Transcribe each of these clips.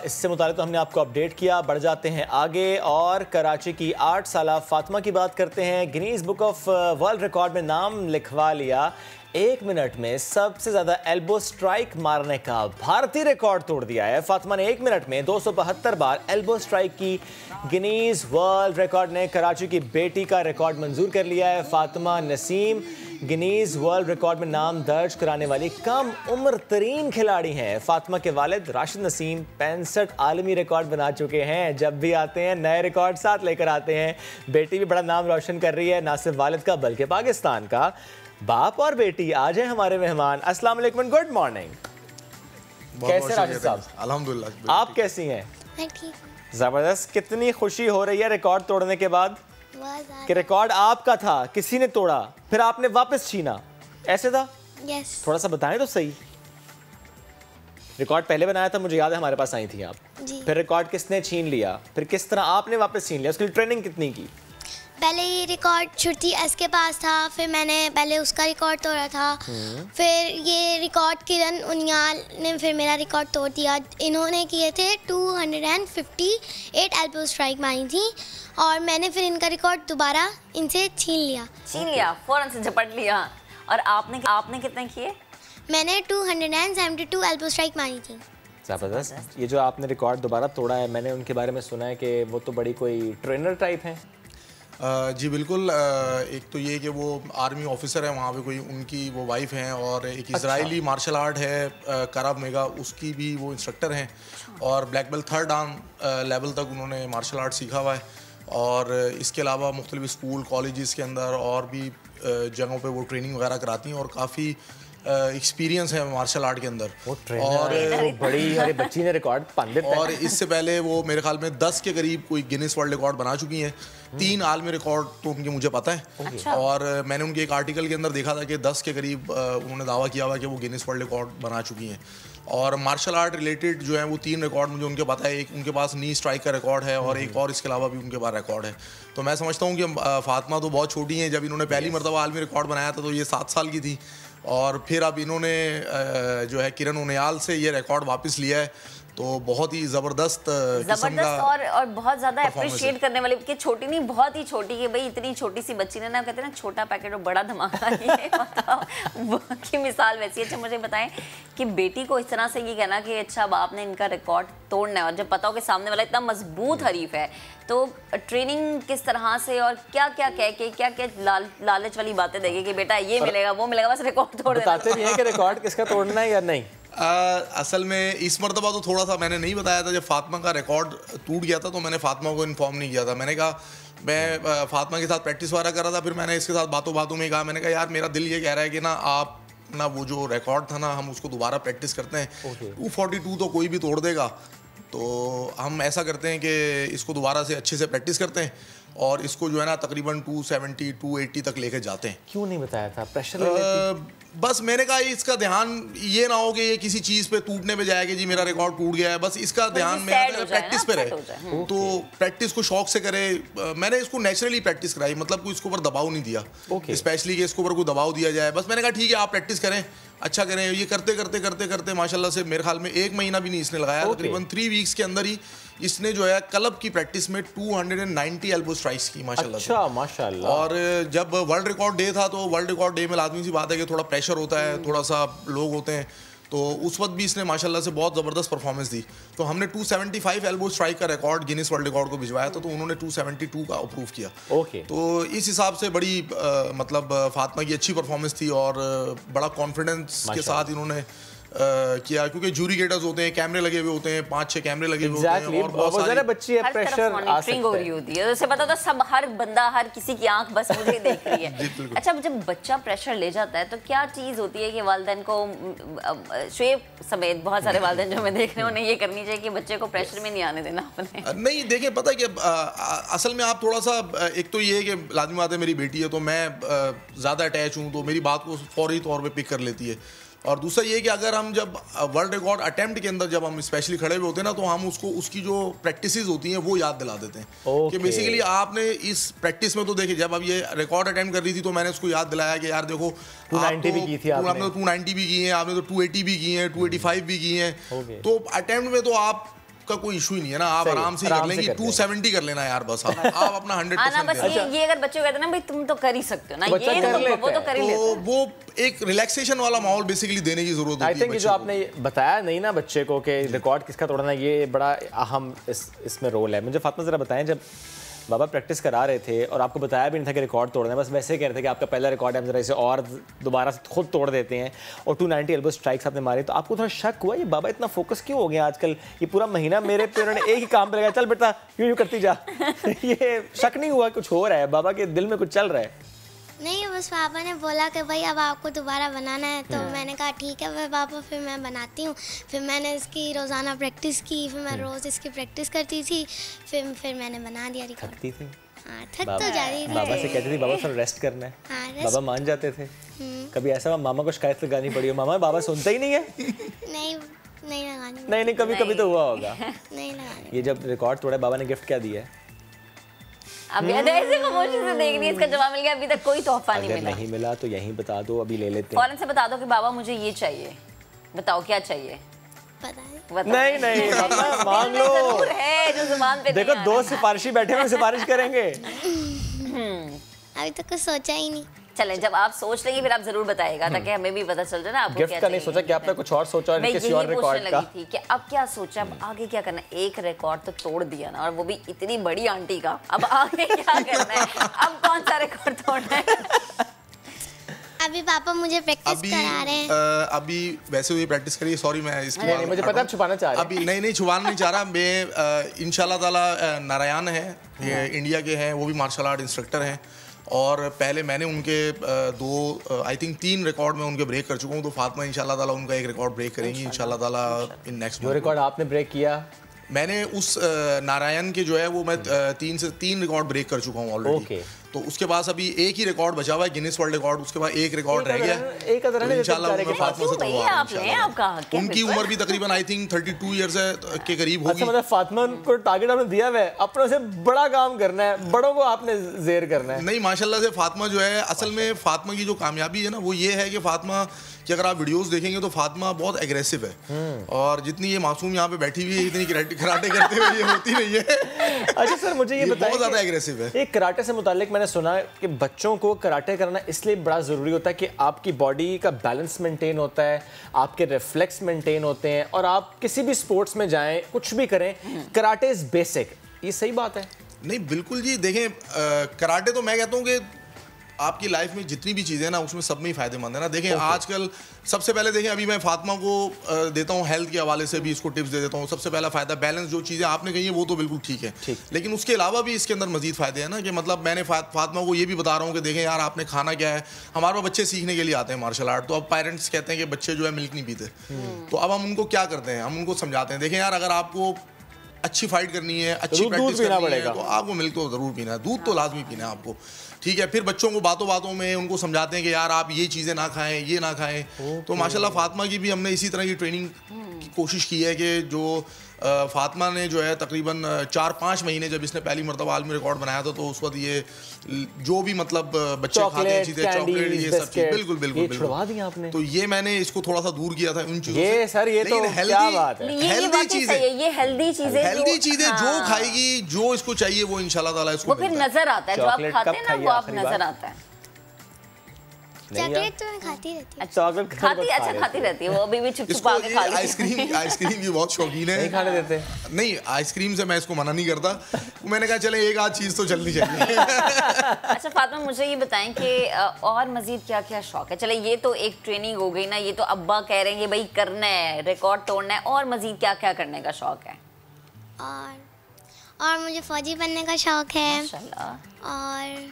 इससे मुतालिक तो हमने आपको अपडेट किया। बढ़ जाते हैं आगे और कराची की 8 साला फातिमा की बात करते हैं। Guinness book of world record में नाम लिखवा लिया। 1 मिनट में सबसे ज़्यादा एल्बो स्ट्राइक मारने का भारतीय रिकॉर्ड तोड़ दिया है। फातिमा ने 1 मिनट में 272 बार एल्बो स्ट्राइक की। गिनीज वर्ल्ड रिकॉर्ड ने कराची की बेटी का रिकॉर्ड मंजूर कर लिया है। Fatima Naseem Guinness world record में नाम दर्ज कराने वाली कम उम्र तरीन खिलाड़ी हैं। फातिमा के वालिद राशिद नसीम 65 आलमी रिकॉर्ड बना चुके हैं। जब भी आते हैं नए रिकॉर्ड साथ लेकर आते हैं। बेटी भी बड़ा नाम रोशन कर रही है, ना सिर्फ वालिद का बल्कि पाकिस्तान का। बाप और बेटी आज हैं हमारे मेहमान। अस्सलाम वालेकुम, गुड मॉर्निंग। कैसे राशिद साहब? अल्हम्दुलिल्लाह। आप कैसी हैं? मैं ठीक हूँ। जबरदस्त। कितनी खुशी हो रही है रिकॉर्ड तोड़ने के बाद कि रिकॉर्ड आपका था, किसी ने तोड़ा, फिर आपने वापस छीना, ऐसे था? यस। थोड़ा सा बताएं तो सही। रिकॉर्ड पहले बनाया था, मुझे याद है हमारे पास आई थी आप जी। फिर रिकॉर्ड किसने छीन लिया, फिर किस तरह आपने वापस छीन लिया, उसके लिए ट्रेनिंग कितनी की? पहले ये रिकॉर्ड छुट्टी एस के पास था, फिर मैंने पहले उसका रिकॉर्ड तोड़ा था। फिर ये रिकॉर्ड किरण उनियाल ने फिर मेरा रिकॉर्ड तोड़ दिया। इन्होंने किए थे 258 एल्बो स्ट्राइक मारी थी और मैंने फिर इनका रिकॉर्ड दोबारा इनसे छीन लिया फौरन से झपट लिया। और आपने कितने किए? मैंने 272 एल्बो स्ट्राइक मारी थी। ज़बरदस्त। ये जो आपने रिकॉर्ड दोबारा तोड़ा है, मैंने उनके बारे में सुना है कि वो तो बड़ी कोई ट्रेनर टाइप हैं। जी बिल्कुल। एक तो ये कि वो आर्मी ऑफिसर है वहाँ पे, कोई उनकी वो वाइफ हैं, और एक इजरायली मार्शल आर्ट है कराव मेगा, उसकी भी वो इंस्ट्रक्टर हैं और ब्लैक बेल्ट 3rd डान लेवल तक उन्होंने मार्शल आर्ट सीखा हुआ है। और इसके अलावा मुख्तलिफ स्कूल कॉलेजेस के अंदर और भी जगहों पे वो ट्रेनिंग वगैरह कराती हैं और काफ़ी एक्सपीरियंस है मार्शल आर्ट के अंदर। और बड़ी अरे बच्ची ने रिकॉर्ड पान दिया। और इससे पहले वो मेरे ख्याल में 10 के करीब कोई गिनीज वर्ल्ड रिकॉर्ड बना चुकी हैं। 3 आलमी रिकॉर्ड तो उनके मुझे पता है। अच्छा। और मैंने उनके एक आर्टिकल के अंदर देखा था कि 10 के करीब उन्होंने दावा किया हुआ कि वो गिनीज वर्ल्ड रिकॉर्ड बना चुकी हैं। और मार्शल आर्ट रिलेटेड जो है वो 3 रिकॉर्ड मुझे उनके पता है। एक उनके पास नी स्ट्राइक का रिकॉर्ड है और एक और इसके अलावा भी उनके पास रिकॉर्ड है। तो मैं समझता हूँ कि फातिमा तो बहुत छोटी हैं। जब इन्होंने पहली मरतबा आलमी रिकॉर्ड बनाया था तो ये 7 साल की थी और फिर अब इन्होंने जो है किरण उनियाल से ये रिकॉर्ड वापस लिया है। तो बहुत ही ज़बरदस्त और बहुत ज़्यादा अप्रिशिएट करने वाली कि छोटी नहीं, बहुत ही छोटी, कि भाई इतनी छोटी सी बच्ची ने ना, कहते हैं ना छोटा पैकेट और बड़ा धमाका, ये मतलब की मिसाल वैसी। अच्छा मुझे बताएं कि बेटी को इस तरह से ये कहना कि अच्छा बाप ने इनका रिकॉर्ड तोड़ना है और जब पता हो कि सामने वाला इतना मजबूत हरीफ है, तो ट्रेनिंग किस तरह से और क्या क्या कह के क्या क्या लालच वाली बातें देंगे कि बेटा ये मिलेगा वो मिलेगा, बस रिकॉर्ड तोड़ देना। बताते भी हैं कि रिकॉर्ड किसका तोड़ना है या नहीं? असल में इस मरतबा तो थोड़ा सा मैंने नहीं बताया था। जब फातिमा का रिकॉर्ड टूट गया था तो मैंने फातिमा को इन्फॉर्म नहीं किया था। मैंने कहा, मैं फातिमा के साथ प्रैक्टिस वगैरह कर रहा था, फिर मैंने इसके साथ बातों बातों में कहा, मैंने कहा यार मेरा दिल ये कह रहा है कि ना आप ना वो जो रिकॉर्ड था ना हम उसको दोबारा प्रैक्टिस करते हैं। 242 तो कोई भी तोड़ देगा, तो हम ऐसा करते हैं कि इसको दोबारा से अच्छे से प्रैक्टिस करते हैं और इसको जो है ना तकरीबन 270 280 तक लेके जाते हैं। क्यों नहीं बताया था? प्रेशर ले लेती? बस मैंने कहा इसका ध्यान ये ना हो कि ये किसी चीज़ पे टूटने पे जाए कि जी मेरा रिकॉर्ड टूट गया है। बस इसका ध्यान मेरा प्रैक्टिस पे रहे, तो प्रैक्टिस को शौक से करे। मैंने इसको नेचुरली प्रैक्टिस कराई, मतलब कोई इसके ऊपर दबाव नहीं दिया, स्पेशली कि इसके ऊपर कोई दबाव दिया जाए। बस मैंने कहा ठीक है आप प्रैक्टिस करें, अच्छा करें। ये करते करते करते करते माशाल्लाह से मेरे ख्याल में 1 महीना भी नहीं इसने लगाया, तकरीबन 3 वीक्स के अंदर ही इसने जो है क्लब की प्रैक्टिस में 290 एल्बो स्ट्राइक्स की माशाल्लाह। अच्छा माशाल्लाह। और जब वर्ल्ड रिकॉर्ड डे था तो वर्ल्ड रिकॉर्ड डे में लाजमी सी बात है कि थोड़ा प्रेशर होता है, थोड़ा सा लोग होते हैं, तो उस वक्त भी इसने माशाल्लाह से बहुत ज़बरदस्त परफॉर्मेंस दी। तो हमने 275 एल्बो स्ट्राइक का रिकॉर्ड गिनीज वर्ल्ड रिकॉर्ड को भिजवाया था, तो उन्होंने 272 का अप्रूव किया। तो इस हिसाब से बड़ी मतलब फातिमा की अच्छी परफॉर्मेंस थी और बड़ा कॉन्फिडेंस के साथ इन्होंने किया, क्योंकि जूरी गेटर्स होते हैं, कैमरे लगे हुए होते हैं, 5-6 कैमरे लगे हुए होते हैं और बहुत सारी बच्ची है, प्रेशर मॉनिटरिंग हो रही होती है। उसे पता था सब, हर बंदा, हर किसी की आंख बस मुझे देख रही है। अच्छा जब बच्चा प्रेशर ले जाता है तो क्या चीज़ होती है कि वालिदैन को, शुएब समेत बहुत सारे वालिदैन जो मैं देख रहे हैं, उन्हें ये करनी चाहिए कि बच्चे को प्रेशर में नहीं आने देना अपने? नहीं देखिए, पता है कि असल में आप थोड़ा सा, एक तो ये है कि लाजमी बात है मेरी बेटी है तो मैं ज़्यादा अटैच हूँ, तो मेरी बात को फौरी तौर पर पिक कर लेती है। और दूसरा ये कि अगर हम जब वर्ल्ड रिकॉर्ड अटेम्प्ट के अंदर जब हम स्पेशली खड़े हुए होते हैं ना, तो हम उसको उसकी जो प्रैक्टिसेस होती हैं वो याद दिला देते हैं कि बेसिकली आपने इस प्रैक्टिस में, तो देखिए जब अब ये रिकॉर्ड अटेम्प्ट कर रही थी तो मैंने उसको याद दिलाया कि यार देखो 290 भी की थी आपने, 290 भी की हैं आपने, तो 280 भी की हैं, 285 भी की हैं। तो अटेम्प्ट में तो आप का कोई इशू ही नहीं है ना, आप आराम से कर लेंगे। 270 कर लेना यार बस, आप अपना 100% बस ये अगर बच्चे कहते हैं ना भाई तुम तो कर ही सकते हो ना, ये वो तो कर ही लेते हैं। वो एक रिलैक्सेशन वाला माहौल बेसिकली देने की जरूरत होती है। आई थिंक जो आपने बताया नहीं ना बच्चे को कि रिकॉर्ड किसका तोड़ना है, ये बड़ा अहम इसमें रोल है। मुझे फातिमा जरा बताएं, जब बाबा प्रैक्टिस करा रहे थे और आपको बताया भी नहीं था कि रिकॉर्ड तोड़ना है, बस वैसे ही कह रहे थे कि आपका पहला रिकॉर्ड है, हम जरा इसे और दोबारा से खुद तोड़ देते हैं, और 290 एल्बो स्ट्राइक्स आपने मारी, तो आपको थोड़ा शक हुआ ये बाबा इतना फोकस क्यों हो गया आजकल, ये पूरा महीना मेरे पे उन्होंने एक ही काम पे लगाया, चल बेटा यूं करती जा। ये शक नहीं हुआ कुछ हो रहा है, बाबा के दिल में कुछ चल रहा है? नहीं, बस पापा ने बोला कि भाई अब आपको दोबारा बनाना है, तो मैंने कहा ठीक है भाई पापा, फिर मैं बनाती हूँ। फिर मैंने इसकी रोज़ाना प्रैक्टिस की, फिर मैं रोज़ इसकी प्रैक्टिस करती थी, फिर मैंने बना दिया रिकॉर्ड। थकती थी? हाँ, थक तो जा रही थी। बाबा से कहती थी बाबा थोड़ा रेस्ट करना है? हाँ, बाबा मान जाते थे? कभी ऐसा मामा को शिकायत लगानी पड़ी हो, मामा बाबा सुनता ही नहीं है? नहीं लगानी। नहीं, कभी तो हुआ होगा। नहीं लगानी। ये जब रिकॉर्ड तोड़ा, बाबा ने गिफ्ट क्या दिया है? अब ऐसे खामोशी से देख रही है, इसका जवाब मिल गया, अभी तक कोई तोहफा नहीं मिला। नहीं मिला तो यहीं बता दो, अभी ले लेते हैं। फौरन से बता दो कि बाबा मुझे ये चाहिए, बताओ क्या चाहिए। पता नहीं मांग लो, जरूर है जो जुबान पे देखो दो सिफारिशी बैठे हुए सिफारिश करेंगे। अभी तक कुछ सोचा ही नहीं। चलें, जब आप सोच लेंगे फिर आप जरूर बताएगा, ताकि हमें भी पता चल जाए ना आपको क्या गिफ्ट का नहीं सोचा कि आपने कुछ और सोचा और किसी और रिकॉर्ड का? थी कि अब क्या सोचा, अब आगे क्या करना है। एक रिकॉर्ड तो तोड़ दिया ना, और वो भी इतनी बड़ी आंटी का, अब आगे क्या करना है, अब कौन सा रिकॉर्ड तोड़ना है? अभी पापा मुझे प्रैक्टिस करा रहे हैं। अभी वैसे हुई प्रैक्टिस करिए, सॉरी मैं इसकी नहीं, मुझे पता है छुपाना चाह रहे हैं। अभी नहीं छुपाना नहीं चाह रहा मैं। इंशाल्लाह ताला नारायण है, ये इंडिया के हैं, वो भी मार्शल आर्ट इंस्ट्रक्टर हैं, और पहले मैंने उनके आई थिंक 3 रिकॉर्ड में उनके ब्रेक कर चुका हूँ, तो फातिमा इंशाल्लाह ताला उनका एक रिकॉर्ड ब्रेक करेंगी इंशाल्लाह ताला इन नेक्स्ट। जो रिकॉर्ड आपने ब्रेक किया? मैंने उस नारायण के जो है वो मैं 3 रिकॉर्ड ब्रेक कर चुका हूँ ऑलरेडी। तो उसके पास अभी एक ही रिकॉर्ड बचा हुआ है, गिनीज वर्ल्ड रिकॉर्ड, उसके बाद एक रिकॉर्ड रह गया। इंशाल्लाह मैं फातिमा से तोड़वाऊंगा। उनकी उम्र भी तकरीबन आई थिंक 32 ईयर्स के करीब होगी। अच्छा, मतलब फातिमा को टारगेट आपने दिया है, अपने से बड़ा काम करना है, बड़ों को आपने ज़ेर करना है। नहीं, माशाल्लाह से फातिमा जो है, असल में फातिमा की जो कामयाबी है ना वो ये है कि फातिमा कि अगर आप वीडियोस देखेंगे तो फातिमा बहुत एग्रेसिव है, और जितनी ये मासूम यहाँ पे बैठी हुई है इतनी कराटे करते हुए ये होती नहीं है। अच्छा सर, मुझे ये बताइए, बहुत ज़्यादा एग्रेसिव है। एक कराटे से मुतालिक मैंने सुना कि बच्चों को कराटे करना इसलिए बड़ा ज़रूरी होता है कि आपकी बॉडी का बैलेंस मेंटेन होता है, आपके रिफ्लेक्स मेंटेन होते हैं, और आप किसी भी स्पोर्ट्स में जाएं, कुछ भी करें, कराटे इज़ बेसिक। ये सही बात है? नहीं, बिल्कुल जी। देखें, कराटे तो मैं कहता हूँ कि आपकी लाइफ में जितनी भी चीज़ें ना उसमें सब में ही फायदेमंद है ना। देखें आजकल सबसे पहले देखें, अभी मैं फातिमा को देता हूँ हेल्थ के हवाले से भी इसको टिप्स दे देता हूँ। सबसे पहला फ़ायदा बैलेंस, जो चीज़ें आपने कही है वो तो बिल्कुल ठीक है, लेकिन उसके अलावा भी इसके अंदर मजीद फ़ायदे हैं ना, कि मतलब मैंने फातिमा को ये भी बता रहा हूँ कि देखें यार आपने खाना क्या है। हमारे पास बच्चे सीखने के लिए आते हैं मार्शल आर्ट, तो अब पेरेंट्स कहते हैं कि बच्चे जो है मिल्क नहीं पीते, तो अब हम उनको क्या करते हैं, हम उनको समझाते हैं, देखें यार अगर आपको अच्छी फाइट करनी है, अच्छी प्रैक्टिस करनी है, तो आपको मिल्क तो ज़रूर पीना है, दूध तो लाजमी पीना है आपको, ठीक है। फिर बच्चों को बातों बातों में उनको समझाते हैं कि यार आप ये चीज़ें ना खाएं, ये ना खाएं। तो माशाल्लाह फातिमा की भी हमने इसी तरह की ट्रेनिंग की कोशिश की है कि जो फातिमा ने जो है तकरीबन 4-5 महीने, जब इसने पहली मरतबा आलमी रिकॉर्ड बनाया था, तो उस वक्त ये जो भी मतलब बच्चे खाते हैं चीज़ें, चॉकलेट, ये सब चीज़ बिल्कुल बिल्कुल छुड़वा दी आपने। तो ये मैंने इसको थोड़ा सा दूर किया था उन चीज़ों से। सर ये तो क्या बात है, हेल्दी चीज़ें, ये हेल्दी चीज़ें जो खाएगी, जो इसको चाहिए वो इंशाल्लाह ताला इसको फिर नजर आता है, जो आप खाते हैं ना वो आप नजर आता है। चॉकलेट तो मैं खाती रहती हूँ। चॉकलेट खाती रहती है वो, अभी भी छुपा के खा लेती है। आइसक्रीम की बहुत शौकीन है, नहीं खाने देते। नहीं, आइसक्रीम से मैं इसको मना नहीं करता, मैंने कहा चले एक आध चीज़ तो चलनी चाहिए। अच्छा फातिमा, मुझे ये बताएं कि और मजीद क्या क्या शौक है? चले ये तो एक ट्रेनिंग हो गई ना, ये तो अब्बा कह रहे हैं भाई करना है, रिकॉर्ड तोड़ना है, और मजीद क्या क्या करने का शौक है? और मुझे फौजी बनने का शौक है। माशाल्लाह। और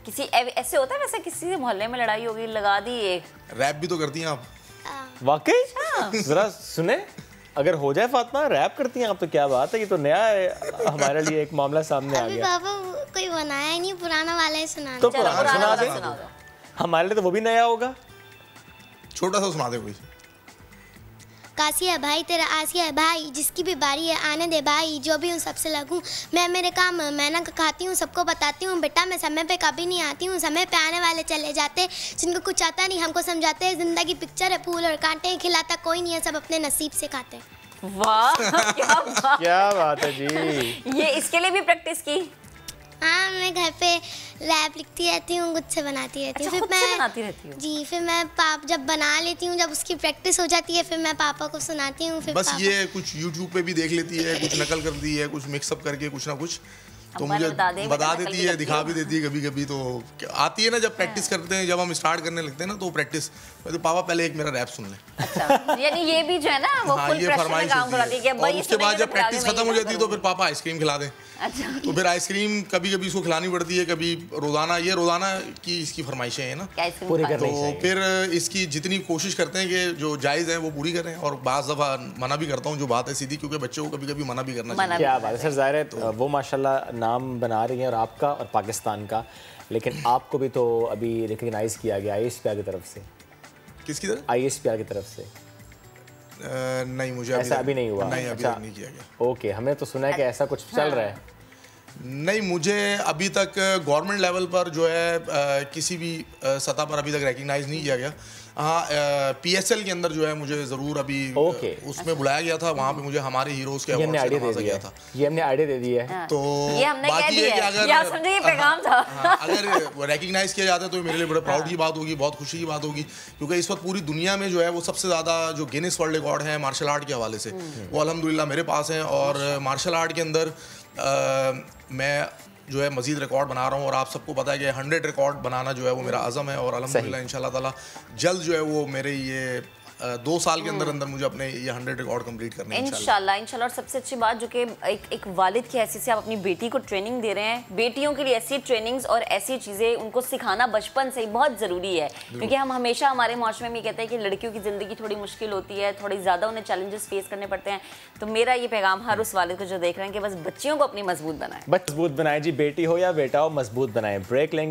किसी ऐसे होता है, वैसे किसी से मोहल्ले में लड़ाई होगी, लगा दी एक? रैप भी तो करती हैं आप? वाकई? जरा सुने, अगर हो जाए फातिमा रैप करती हैं आप तो क्या बात है, ये तो नया है हमारे लिए, एक मामला सामने आ गया। पापा कोई बनाया ही नहीं, पुराना वाला ही सुना तो पुराना सुना दे, हमारे लिए तो वो भी नया होगा। छोटा सा सुना दे कोई। कासिया भाई तेरा आसिया है भाई, जिसकी भी बारी है आने दे भाई, जो भी हूँ सबसे लगूँ मैं, मेरे काम मैं ना खाती हूँ, सबको बताती हूँ बेटा मैं समय पे कभी नहीं आती हूँ, समय पे आने वाले चले जाते, जिनको कुछ आता नहीं हमको समझाते, जिंदगी पिक्चर है फूल और कांटे, खिलाता कोई नहीं है सब अपने नसीब से खाते। वाह क्या बात, क्या बात है जी। ये इसके लिए भी प्रैक्टिस की? हाँ, मैं घर पे रैप लिखती रहती हूँ, खुद से बनाती रहती हूँ। अच्छा, खुद से बनाती रहती हूँ? जी, फिर मैं जब बना लेती हूँ, जब उसकी प्रैक्टिस हो जाती है, फिर मैं पापा को सुनाती हूँ। फिर बस ये कुछ यूट्यूब पे भी देख लेती है, कुछ नकल करती है, कुछ मिक्सअप करके कुछ ना कुछ तो मुझे बता देती है, दिखा भी देती है कभी कभी। तो आती है ना, जब प्रैक्टिस करते हैं, जब हम स्टार्ट करने लगते हैं ना, तो प्रैक्टिस तो पापा पहले एक मेरा रैप सुन ले। अच्छा, यानी ये भी जो है ना वो फुल प्रेशर में काम कराती है कि और उसके बाद जब प्रैक्टिस खत्म हो जाती है तो फिर पापा आइसक्रीम खिला दें। अच्छा, तो फिर आइसक्रीम कभी कभी इसको खिलानी पड़ती है, कभी रोजाना, ये रोजाना की इसकी फरमाइशें हैं ना, पूरी करनी तो चाहिए। फिर इसकी जितनी कोशिश करते हैं कि जो जायज़ है वो पूरी करें, और बाज़ दफ़ा मना भी करता हूँ जो बात है सीधी, क्योंकि बच्चों को कभी कभी मना भी करना चाहिए। क्या बात है सर, ज़ाहिर है वो माशाल्लाह नाम बना रही हैं, और आपका और पाकिस्तान का, लेकिन आपको भी तो अभी रिकग्नाइज किया गया ISPR की तरफ से। किसकी तरफ? ISPR की तरफ से। नहीं, मुझे ऐसा अभी नहीं हुआ? नहीं, अभी अच्छा, तक नहीं किया गया। ओके, हमें तो सुना है कि ऐसा कुछ चल रहा है। नहीं, मुझे अभी तक गवर्नमेंट लेवल पर जो है किसी भी सतह पर अभी तक रिकग्नाइज नहीं किया गया। हाँ, PSL के अंदर जो है मुझे ज़रूर अभी उसमें बुलाया गया था, वहाँ पे मुझे हमारे हीरोज़ के अवार्ड से नवाजा गया था। ये हमने आइडिया दे दी है। तो ये हमने बात ये है कि अगर आप समझे ये पैगाम था, अगर रिकग्नाइज किया जाता है तो मेरे लिए बड़े प्राउड की बात होगी, बहुत खुशी की बात होगी, क्योंकि इस वक्त पूरी दुनिया में जो है वो सबसे ज़्यादा जो गिनीज वर्ल्ड रिकॉर्ड है मार्शल आर्ट के हवाले से, वो अल्हम्दुलिल्लाह मेरे पास है। और मार्शल आर्ट के अंदर मैं जो है मजीद रिकॉर्ड बना रहा हूँ, और आप सबको पता है कि 100 रिकॉर्ड बनाना जो है वो मेरा अज़म है, और अल्हम्दुलिल्लाह इंशाल्लाह ताला जल्द जो है वो मेरे ये 2 साल के अंदर अंदर मुझे अपने ये 100 रिकॉर्ड कंप्लीट करने हैं इंशाल्लाह। और सबसे अच्छी बात जो कि एक वालिद की हैसियत से आप अपनी बेटी को ट्रेनिंग दे रहे हैं। बेटियों के लिए ऐसी ट्रेनिंग्स और ऐसी चीज़ें उनको सिखाना बचपन से ही बहुत ज़रूरी है, क्योंकि हम हमेशा हमारे माशरे में ये कहते हैं कि लड़कियों की ज़िंदगी थोड़ी मुश्किल होती है, थोड़ी ज़्यादा उन्हें चैलेंजेस फेस करने पड़ते हैं। तो मेरा ये पैगाम हर उस वालिद को जो देख रहे हैं कि बस बच्चियों को अपनी मजबूत बनाएं, मजबूत बनाएं जी, बेटी हो या बेटा हो, मजबूत बनाएं। ब्रेक लेंगे।